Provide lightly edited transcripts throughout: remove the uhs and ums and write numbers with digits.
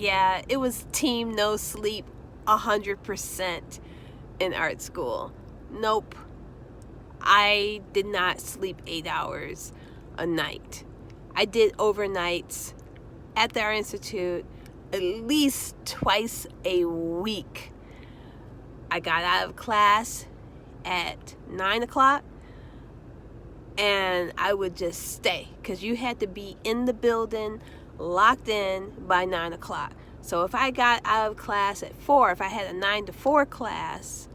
Yeah, it was team no sleep 100% in art school. Nope. I did not sleep 8 hours a night. I did overnights at the Art Institute at least twice a week. I got out of class at 9 o'clock and I would just stay because you had to be in the building locked in by 9 o'clock. So if I got out of class at 4, if I had a 9 to 4 class,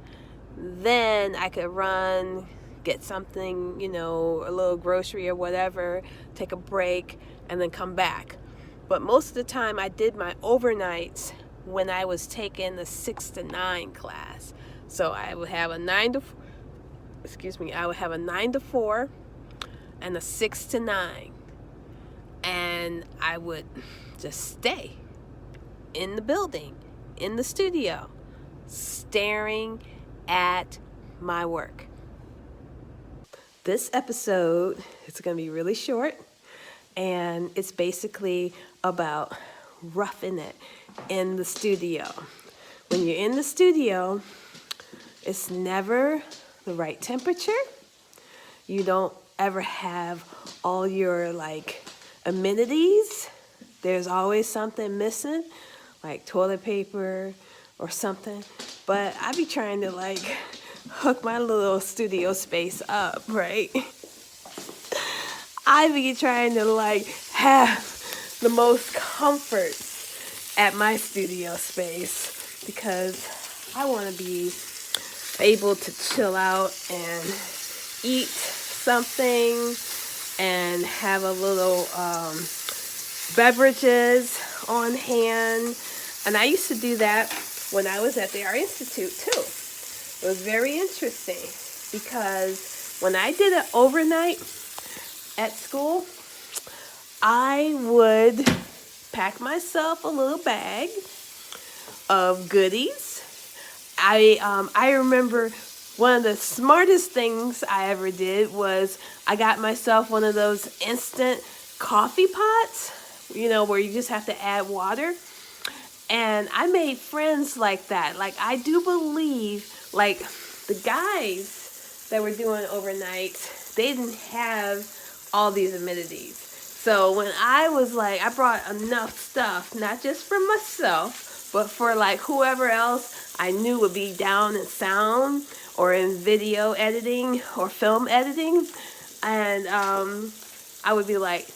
then I could run, get something, a little grocery or whatever, take a break, and then come back. But most of the time I did my overnights when I was taking the 6 to 9 class. So I would have a 9 to 4 and a 6 to 9. And I would just stay in the building, in the studio, staring at my work. This episode is going to be really short, and it's basically about roughing it in the studio. When you're in the studio, it's never the right temperature. You don't ever have all your amenities. There's always something missing, like toilet paper or something. But I be trying to hook my little studio space up, right? I be trying to have the most comfort at my studio space because I want to be able to chill out and eat something and have a little beverages on hand. And I used to do that when I was at the Art Institute too. It was very interesting because when I did it overnight at school, I would pack myself a little bag of goodies. I remember one of the smartest things I ever did was I got myself one of those instant coffee pots, where you just have to add water. And I made friends like that. I do believe, the guys that were doing overnight, they didn't have all these amenities. So when I brought enough stuff, not just for myself, but for whoever else I knew would be down in sound or in video editing or film editing. And I would be like,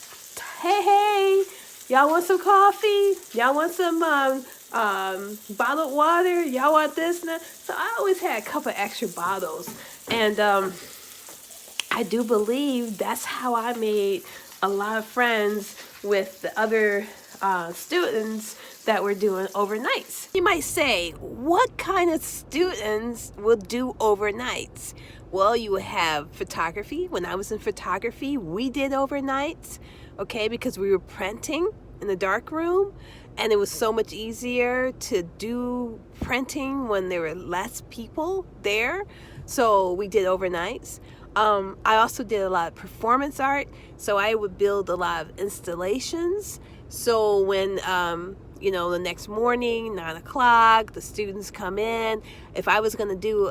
hey, y'all want some coffee? Y'all want some bottled water? Y'all want this? So I always had a couple extra bottles. And I do believe that's how I made a lot of friends with the other students that were doing overnights. You might say, what kind of students will do overnights? Well, you would have photography. When I was in photography, we did overnights, okay, because we were printing in the dark room, and it was so much easier to do printing when there were less people there. So we did overnights. I also did a lot of performance art, so I would build a lot of installations. So when the next morning, 9 o'clock, the students come in. If I was going to do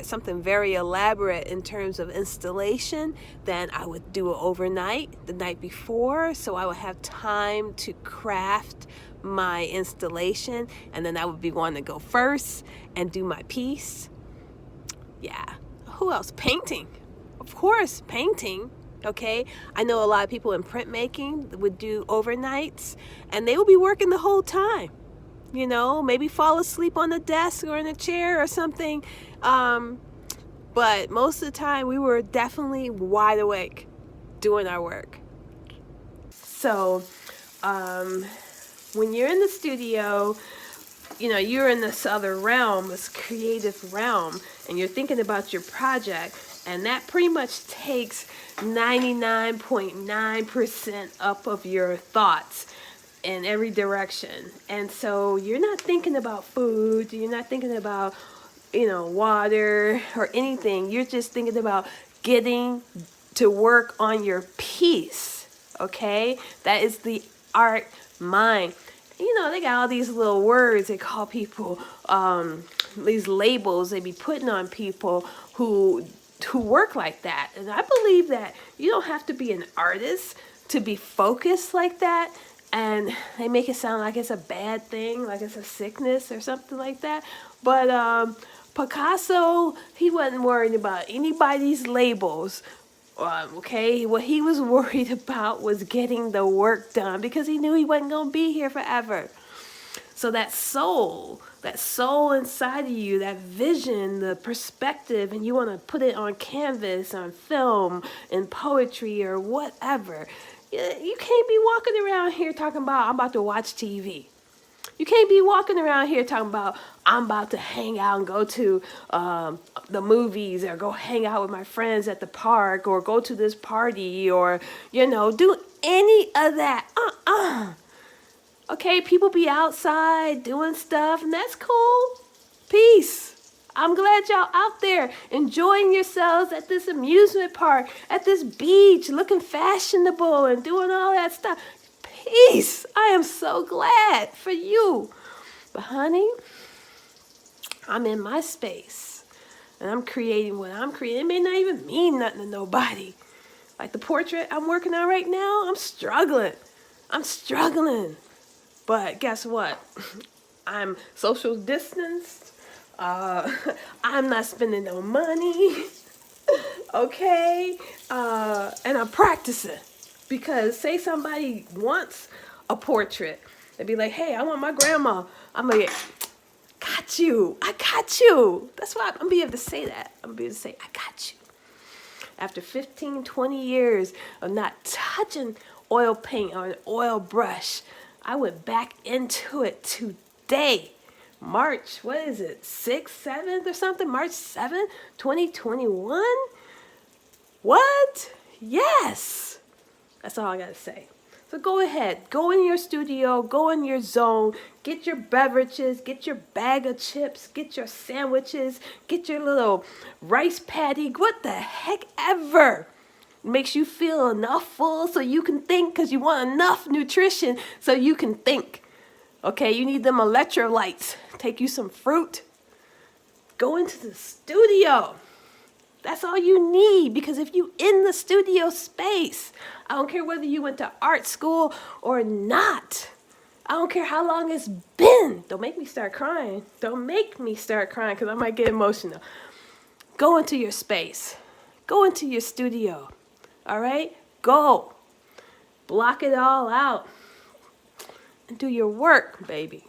something very elaborate in terms of installation, then I would do it overnight, the night before, so I would have time to craft my installation, and then I would be one to go first and do my piece. Yeah. Who else? Painting. Of course, painting. Okay, I know a lot of people in printmaking would do overnights, and they would be working the whole time. Maybe fall asleep on the desk or in a chair or something. But most of the time, we were definitely wide awake doing our work. So, when you're in the studio, you're in this other realm, this creative realm, and you're thinking about your project, and that pretty much takes 99.9% up of your thoughts in every direction. And so you're not thinking about food, you're not thinking about, water or anything. You're just thinking about getting to work on your piece, okay? That is the art mind. You know, they got all these little words they call people, these labels they be putting on people who work like that. And I believe that you don't have to be an artist to be focused like that. And they make it sound like it's a bad thing, like it's a sickness or something like that. But Picasso, he wasn't worried about anybody's labels. Okay, what he was worried about was getting the work done because he knew he wasn't going to be here forever. So that soul inside of you, that vision, the perspective, and you want to put it on canvas, on film, in poetry, or whatever. You can't be walking around here talking about, I'm about to watch TV. You can't be walking around here talking about, I'm about to hang out and go to the movies or go hang out with my friends at the park or go to this party or, do any of that. Okay, people be outside doing stuff, and that's cool. Peace. I'm glad y'all out there enjoying yourselves at this amusement park, at this beach, looking fashionable and doing all that stuff. Peace. I am so glad for you. But honey, I'm in my space, and I'm creating what I'm creating. It may not even mean nothing to nobody. Like the portrait I'm working on right now, I'm struggling. But guess what? I'm social distanced. I'm not spending no money. Okay? And I'm practicing. Because say somebody wants a portrait. They'd be like, hey, I want my grandma. I'm like, I got you. That's why I'm going to be able to say that. I'm going to be able to say, I got you. After 15, 20 years of not touching oil paint or an oil brush, I went back into it today. March, 6th, 7th or something? March 7th, 2021? What? Yes. That's all I got to say. So go ahead. Go in your studio. Go in your zone. Get your beverages. Get your bag of chips. Get your sandwiches. Get your little rice patty. What the heck ever makes you feel enough full so you can think, because you want enough nutrition so you can think. Okay, you need them electrolytes. Take you some fruit. Go into the studio. That's all you need, because if you in the studio space, I don't care whether you went to art school or not. I don't care how long it's been. Don't make me start crying. Because I might get emotional. Go into your space. Go into your studio. All right? Go. Block it all out. And do your work, baby.